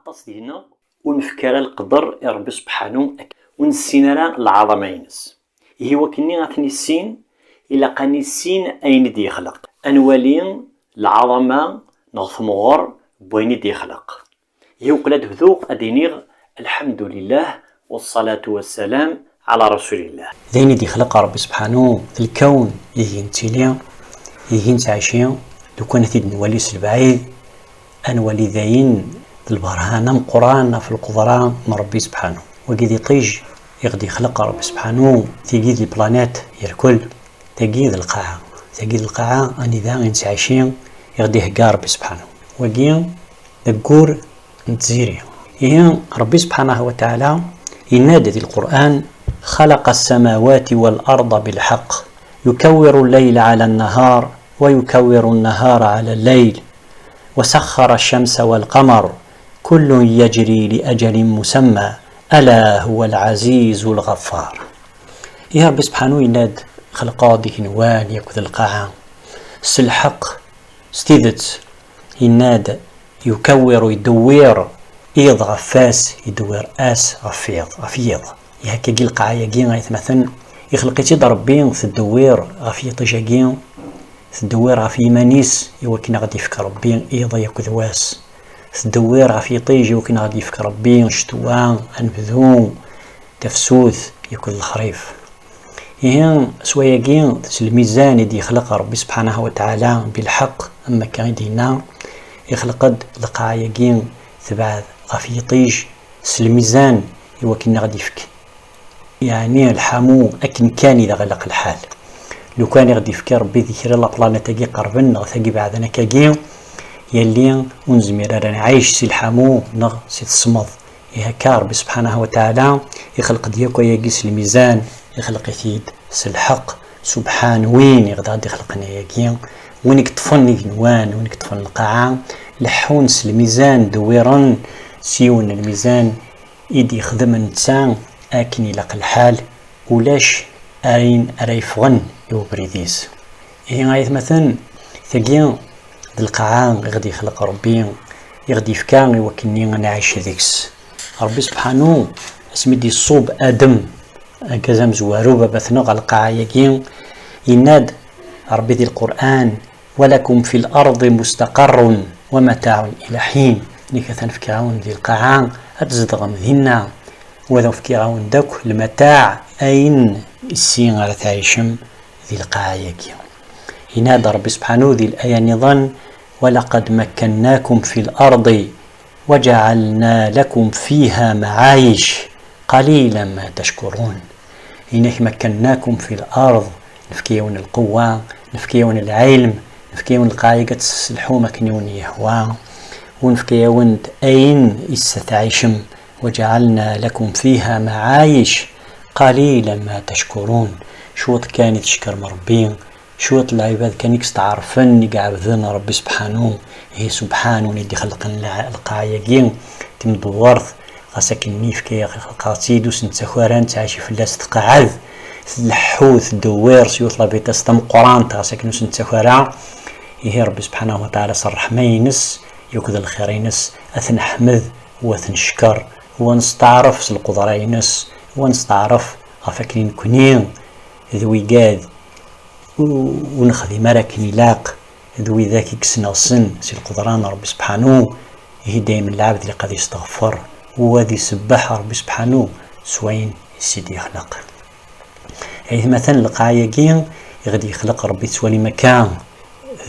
أطاس ديالنا ونفكر القدر يا ربي سبحانه ونسينا راه العظمة ينس هو كني غاتني السين إلا قاني السين أين دي يخلق أنوالي العظمة نغثمغر بوين دي يخلق هو قلاد هذوق أدينيغ الحمد لله والصلاة والسلام على رسول الله. ذين دي خلق ربي سبحانه في الكون يهين تيليا يهين تعيشيا لو كان ثيد نوليس البعيد أنولي ذاين البرهانة مقرانة في القدران من ربي سبحانه وقيد طيج يغدي خلق ربي سبحانه تيجيد البلانات يركل تجيد القاعة أني ذا انت عايشين يغدي هكا ربي سبحانه وقيا ذكور نتزيري هي ربي سبحانه وتعالى ينادي في القرآن خلق السماوات والأرض بالحق يكور الليل على النهار ويكور النهار على الليل وسخر الشمس والقمر كل يجري لأجل مسمى ألا هو العزيز الغفار. يا ربي سبحانه يناد خلقا ديك نوال يكذ القاعة سلحق ستيدت يناد يكور يدوير إيض غفاس يدوير آس غفيض يهكا جي القاعة يجي غايث مثلا يخلقيتي ضربين في الدوير غفيط جاكين تدوير غفي مانيس يوكنا غادي يفكر ربي إيضا ياكذ واس تدوير غفي طيج يوكنا غادي يفكر ربي شتوان أنبذو تفسوث ياكذ الخريف هي سواياكين الميزان يدي يخلق ربي سبحانه وتعالى بالحق أما كان دينا يخلق القاعيين ثبات غفي طيج الميزان يوكنا غادي يفك يعني الحمو أكن كان إذا غلق الحال لو كان يغدي يفكر ربي ذكر الله بلانتا كي قربنا وثاقي بعدنا كاكي يلي ونزمير رانا عايش سي الحمو نغ سي الصمد يهكا ربي سبحانه وتعالى يخلق ديالك ويقيس الميزان يخلق يثيد سي الحق سبحان وين يغدي يخلقنا ياكي وينك طفن نوان وينك طفن القاعة لحون سي الميزان دويرا سيون الميزان يدي يخدم الانسان اكن يلاق الحال ولاش أين أريفغن يوبريديس هي غاية مثلا ثقيا القاعة غادي يخلق ربي يغدي يفكان وكني نعيش ذيكس ربي سبحانه اسمي دي الصوب آدم كذا مزوارو بابثنا على القاعة يقين يناد ربي ذي القرآن ولكم في الأرض مستقر ومتاع إلى حين نكثن فكاون ذي القاعة أتزدغم ذينا وذو فكاون داك المتاع أين السين على تعيشم ذي القاعية ينادى ربي سبحانه ذي الآية نظن ولقد مكناكم في الأرض وجعلنا لكم فيها معايش قليلا ما تشكرون إنك مكناكم في الأرض نفكيون القوة نفكيون العلم نفكيون القاعدة الحومة كنيون يهوى ونفكيون أين إستعيشم وجعلنا لكم فيها معايش قليلا ما تشكرون شوط كان يتشكر مربين شوط العباد كان يستعرفن يقعبذن ربي سبحانه هي سبحانه ندي خلقنا القاعيين تمدورث غاسك النيف كي قاتيدو سنتخواران تعيش في اللاس تقعد الحوث دوير سيوط لابيتا ستم قران تغاسك نوس نتخوارا هي ربي سبحانه وتعالى صرح ما ينس يوكذ الخير ينس أثن حمد وأثن شكر ونستعرف القدرة ينس ونستعرف غفاكنين كنين ذوي قاد ونخذي مراكني لاق ذوي ذاك يكسنا صن سي القدران ربي سبحانه هي دايما العبد اللي قد يستغفر وذي سبح ربي سبحانه سوين سيدي يخلق أي مثلا القاعيين يغدي يخلق ربي سوالي مكان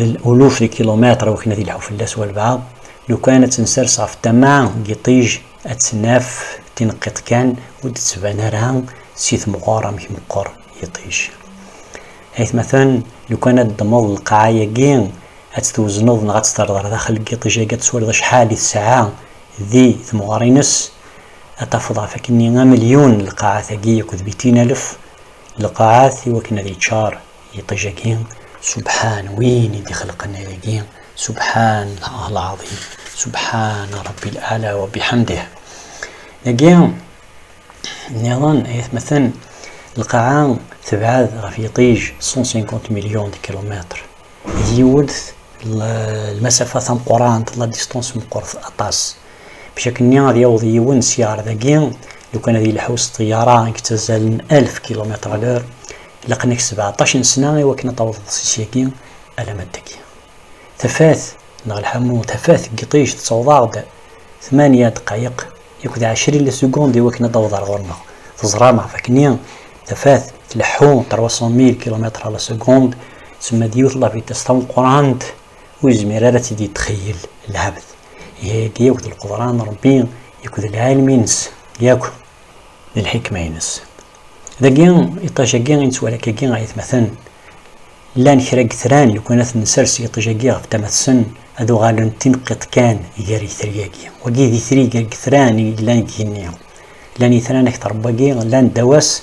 الألوف الكيلومتر وكنا ذي الحوف اللاس والبعض لو كانت نسرس في التمام يطيج أتسناف تنقط كان ودتسبان راه سيث مقارا مش مقار يطيج حيث مثلا لو كانت دمض القاعيين أتتوزنوض غتستردر داخل القيطيجة كتسوال شحال الساعة ذي ثمغارينس أتفضع فكني مليون القاعة ثقية كذ 200,000 القاعات وكنا ذي تشار يطيجاكين سبحان وين يدي خلقنا يقين سبحان الله العظيم سبحان ربي الأعلى وبحمده يقين نظن مثلا القاعة تبعاد غفي يطيج 150 مليون دي كيلومتر يولد المسافة ثم قران لا ديستونس مقرث أطاس بشكل ني غادي يوض يون سيارة ذاكي لو كان هذه الحوس طيارة كتزال 1000 كيلومتر لور لقناك 17 سنة إوا كنا طوض سيسيكي ألا مدكي ثفاث نغلحمو ثفاث قطيش تصوضاغد 8 دقايق يكون 20 سكوند إوا كنا طوض الغرمة تزرامع فكنيا ثفاث تلحو 300 كيلومتر على سكوند تسمى ديوث لا فيتاس قرانت ويزمير راه تيدي تخيل العبد هي ياكل القدران ربي ياكل العالم ينس ياكل الحكمة ينس ذاكين يطاجاكين ينسوالك كين غايت مثلا لان خرق ثران لو كانت نسرس يطاجاكي في تمثسن هذو غالن تنقط كان يجري ثرياكي وكي ذي ثري ثران لان كينيا لان ثران اكثر باكي لان دواس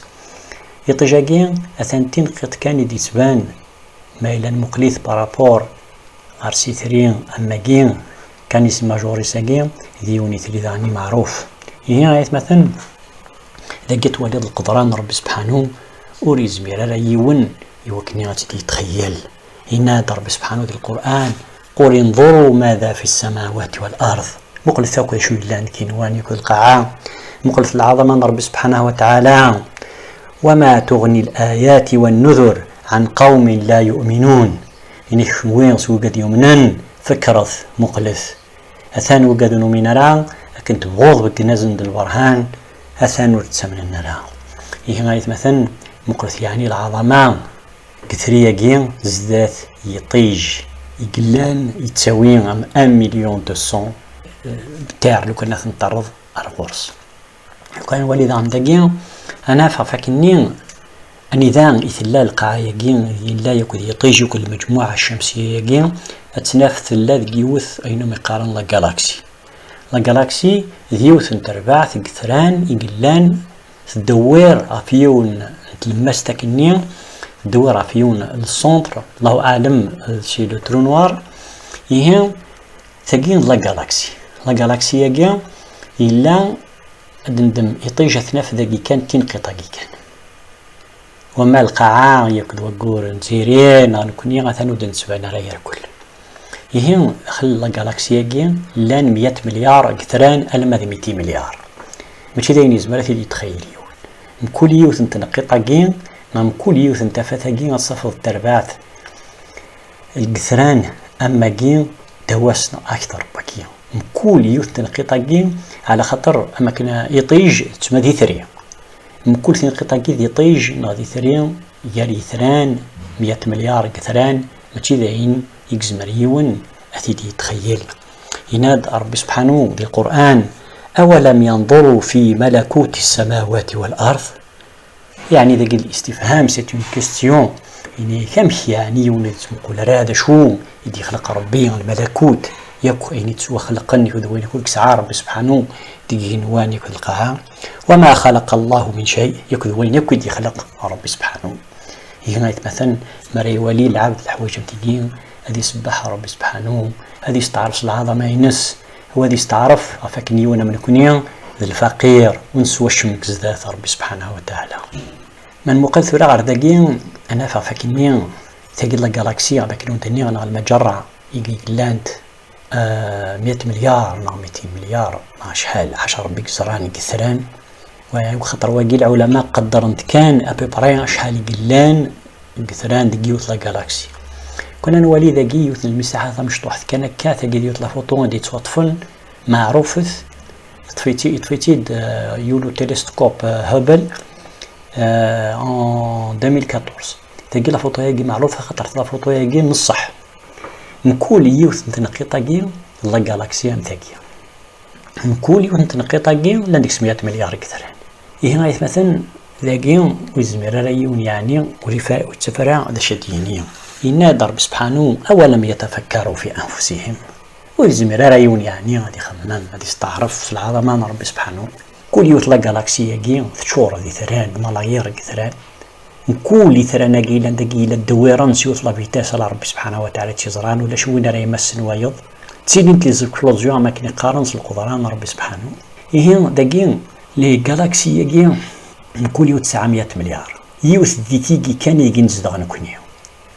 يطاجاكي اثان تنقط كان يدي تبان ما إلا مقليث بارابور ارسي ثرين اما كين كان اسم ماجوري ساكي ديوني ثري ذاني معروف هي غايت مثلا لقيت ولد القدران ربي سبحانه وريز ميرا يون يوكني غاتي يتخيل هنا ربي سبحانه في القرآن قل انظروا ماذا في السماوات والأرض مقل ثاكو شو لان كينوان يكون القاعة مقل العظمة ربي سبحانه وتعالى وما تغني الآيات والنذر عن قوم لا يؤمنون إني شوين سوقد يمنن فكرث مقلث أثان وقد نمينا كنت بغوض بك نزن البرهان أثان ورتسمن النرا إيه غايت مثلا مقلث يعني العظمة كثرية جين زدات يطيج يقلان يتساوين عام 1,200,000 بتاع لو كنا نطرد على القرص لو كان وليد عم دقين أنا فاكنين النظام إثلا القاعية جين لا يكون يطيج كل المجموعة الشمسية جين أتنافث لا يوث أينما يقارن لا جالاكسي لا جالاكسي ذيوث تربع ثقثران يقلان تدوير عفيون تلمستك النين تدوير عفيون السنتر الله أعلم شي لو ترونوار يهم ثقين لا جالاكسي لا جالاكسي جين إلا دندم يطيج أثناف ذاكي كان تنقطع كان وما القاعة يكد وقور نزيرين نكوني غاثانو دنسبانا راير كل يهم خل لا جالاكسي جين لان 100 مليار كثران ألماذ 200 مليار ماشي داين يزمرات اللي يتخيليون مكل يوث نتنقطع جين مكل يوث نتفاثا جين الصفر التربات الكثران أما جين دواسنا أكثر بكين مكل يوث تنقطع جين على خطر أما كنا يطيج تسمى دي ثريا مكل تنقطع جين يطيج نادي ثريا ياري ثران 100 مليار كثران ماشي داين يكزمريون أثيدي يتخيل يناد ربي سبحانه في القرآن أولم ينظروا في ملكوت السماوات والأرض يعني ذاك الاستفهام سيت اون كيستيون يعني كم يعني ونقول هذا شو يدي خلق ربي الملكوت يكو يعني تسوى خلقني وذوين يقول سعى ربي سبحانه تيجي نواني خلقها وما خلق الله من شيء يكو ذوين يكو يدي خلق ربي سبحانه هنا مثلا مري ولي العبد الحوايج تيجين هذه سبح ربي سبحانه هذه استعرف العظمة ينس هو هذه استعرف عفاكني وانا من كونيا الفقير ونسوى الشمك زدات ربي سبحانه وتعالى من مقدث ولا غير ذاكين انا فاكني ثقل لا جالاكسي عباكني ونتني انا المجرة يجي لاند 100 مليار نا 200 مليار ما شحال 10 ربي كسراني كثران وخطر واقي العلماء قدرنت كان ابيبراي شحال يقلان كثران ديوث لا جالاكسي كنا نولي ذاكي يوث المساحة مشطوح كان كاثا قد يوث لا فوتون دي توطفن معروفث طفيتي يولو تيلسكوب هابل en 2014 تاقي لا فوتو ياقي معروفة خاطر لا فوتو ياقي نصح نكول يوث نتنقيطا كي لا جالاكسيا نتاكيا نكول يوث نتنقيطا كي لانديك 100 مليار كثر إيه غايث مثلا ذاكي ويزمير رايون يعني ورفاء والتفرع هذا شديني ينادى رب سبحانه أولم يتفكروا في أنفسهم ويزمير رايون يعني غادي خمم غادي يستعرف في العظمة رب سبحانه كل يوث لا جالاكسيا كي تشور هذه ثران ملايير كثران كل ثران قيلا دقيلا الدويران سيوث لا فيتاس على ربي سبحانه وتعالى تشزران ولا شوين راه يمسن ويض تسيدين تلزكلوزيون ما كاين قارن القدران ربي سبحانه إيه دقين لي جالاكسيا كي كل يوث 900 مليار يوث ديتيكي كان يجي نزدغ نكونيو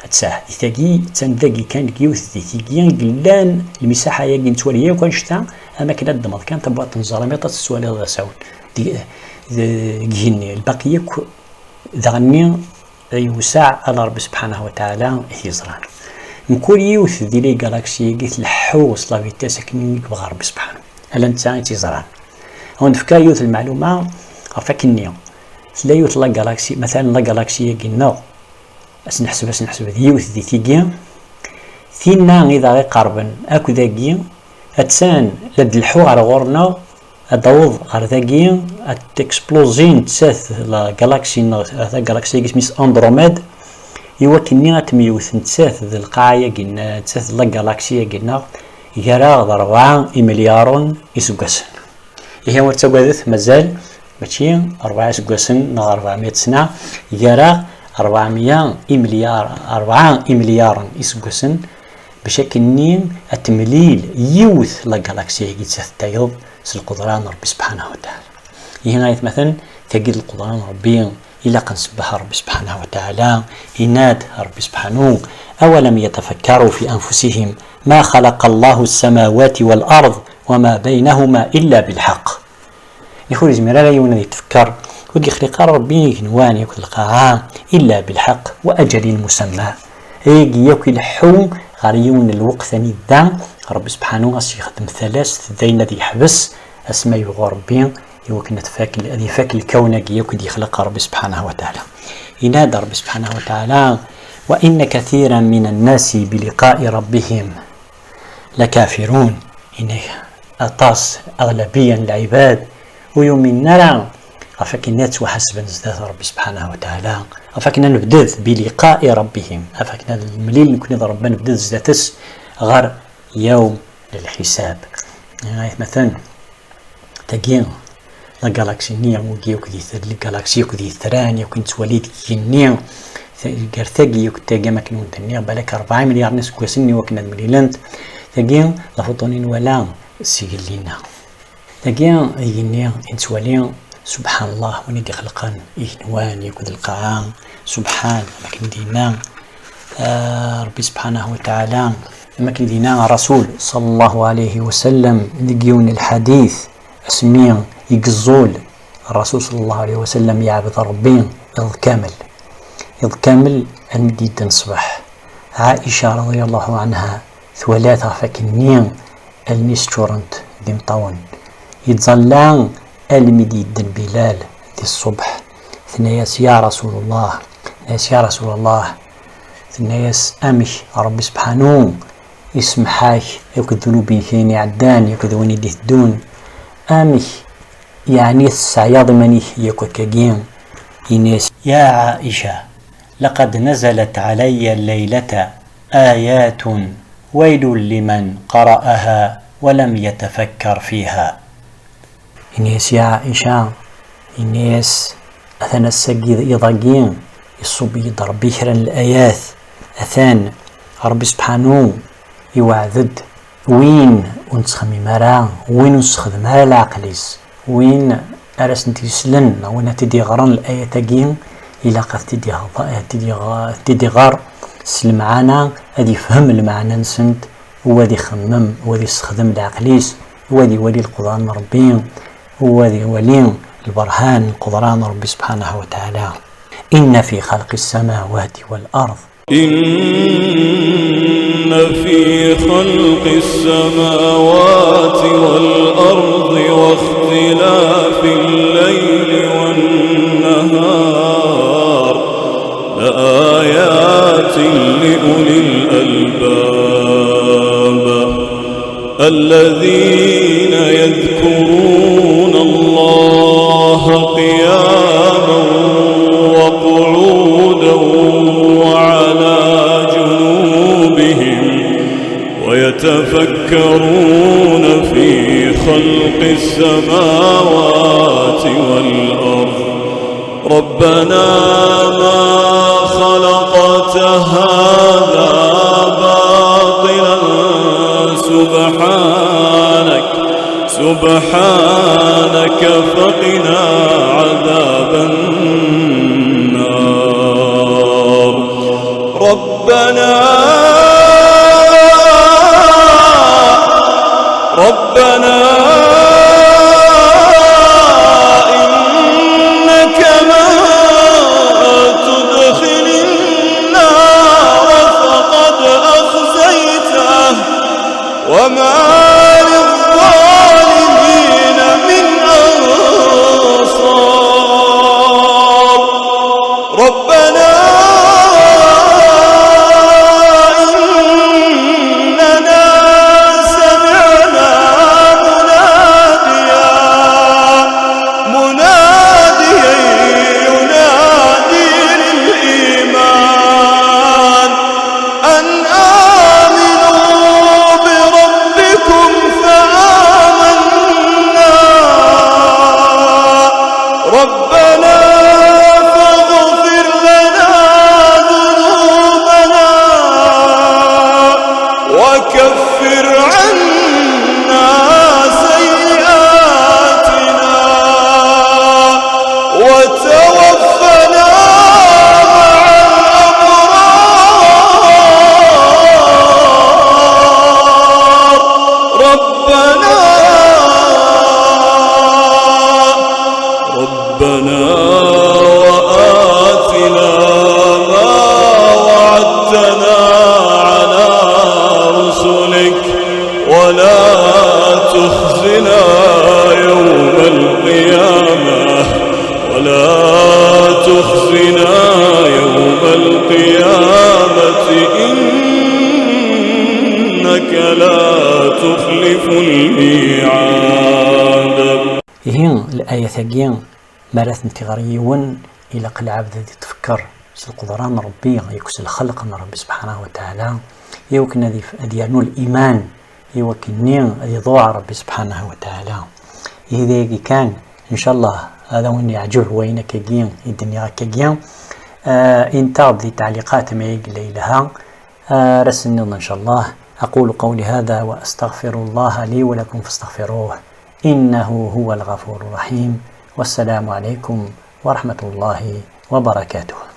هتساه ديتاكي تندقي كان يوث ديتيكي قلان المساحة يجي نتولي وكان شتا أماكن الدمر كان تبغى تنظر ميطة السؤال هذا سعود جيني البقية ذغني يوسع على ربي سبحانه وتعالى هيزران نكون يوث ديلي جالاكسي قلت الحوص لا فيتاس كني بغى ربي سبحانه هل انت تيزران هون فكا يوث المعلومه فكني لا يوث لا جالاكسي مثلا لا جالاكسي قلنا نحسب يوث دي تيجي ثينا اذا قربا اكو ذاكي اتسان لد الحو على غورنا ادوض على ذاكي اتكسبلوزين تساث لا جالاكسي هذا جالاكسي اسمه اندروميد يوكني تميوث نتساث ذي القاعية قلنا نتساث لا جالاكسية قلنا يراغ 4 مليار يسقسن هي ورتقادث مازال ماشي 4 يسقسن 400 سنة يراغ 4 مليار يسقسن بشكل نين التمليل يوث لا جالاكسية يتساث تايض القدران ربي سبحانه وتعالى هنا مثلا تجد القدران ربي إلا قنسبح ربي سبحانه وتعالى إناد ربي سبحانه أولم يتفكروا في أنفسهم ما خلق الله السماوات والأرض وما بينهما إلا بالحق يقول زميلا لا يونا يتفكر ودي خلق ربي نوان يخلقها إلا بالحق وأجل مسمى يجي يوكل حوم غريون الوقت ثاني ذا ربي سبحانه يخدم 3 ذين ذي يحبس أسمى يغربين يوكن تفاكل هذه فاك الكون يوكد يخلق ربي سبحانه وتعالى ينادى ربي سبحانه وتعالى وإن كثيرا من الناس بلقاء ربهم لكافرون إنه أطاس أغلبيا العباد ويومين نرى أفكنا وحسب نزداد ربي سبحانه وتعالى أفكنا نبدأ بلقاء ربهم أفكنا المليل نكون ربنا نبدأ زداتس غير يوم للحساب يعني مثلا تجين لا جالاكسي نيا موجي وكذي الجالاكسي وكذي ثراني وكنت وليد كنيا قرثجي وكتاجي ما كانوا تنيا بالك 4 مليار ناس كويسني وكنا مليلند تجين لفطونين ولا سجلنا تجين ينيا انت ولين سبحان الله ونيدي خلقان إهنوان يكود القاعان سبحان لكن دينا ربي سبحانه وتعالى لكن دينا رسول صلى الله عليه وسلم نجيون الحديث اسمين يقزول الرسول صلى الله عليه وسلم يعبد ربين يض كامل المديد نصبح عائشة رضي الله عنها ثلاثة فكنين المستورنت دي مطون يتظلان المديد بلال دي الصبح ثنياس يا رسول الله ثنياس أمش ربي سبحانه يسمحاك يوكد ذنوبي كيني عدان يوكد وني دي الدون أمش يعني السعياض مني يكو كجيم إنيس يا عائشة لقد نزلت علي الليلة آيات ويل لمن قرأها ولم يتفكر فيها إنيس يا عائشة إنيس أثنى السجيد يضاقين يصب يضرب بشرا الآيات أثان ربي سبحانه يوعذد وين ونسخمي مرا وين ونسخذ مرا العقليس وين أرس نتيسلن وين تدي غران الآية تاقين إلا قد تدي غار سلمعانا هذي فهم المعنى نسنت وذي خمم وذي استخدم العقليس وذي ولي القرآن ربي وذي ولي البرهان القدران ربي سبحانه وتعالى إن في خلق السماوات والأرض إن في خلق السماوات والأرض واختلاف الليل والنهار لآيات لأولي الألباب الذين يذكرون الله قياما وقعودا وعلى جنوبهم ويتفكرون في خلق السماوات والأرض ربنا ما خلقت هذا باطلا سبحانك فقنا عذاب النار ربنا هي الآية ثقين مالت انتغاريون إلى قل عبد ذي تفكر القدران ربي يكس الخلق من ربي سبحانه وتعالى يوكن ديالو الإيمان يوكني ذي ضوع ربي سبحانه وتعالى. إذا كان إن شاء الله هذا وين يعجوه وين كجين الدنيا كجين إنتاب ذي تعليقات ما يقل لها رسلنا إن شاء الله. أقول قولي هذا وأستغفر الله لي ولكم فاستغفروه إنه هو الغفور الرحيم. والسلام عليكم ورحمة الله وبركاته.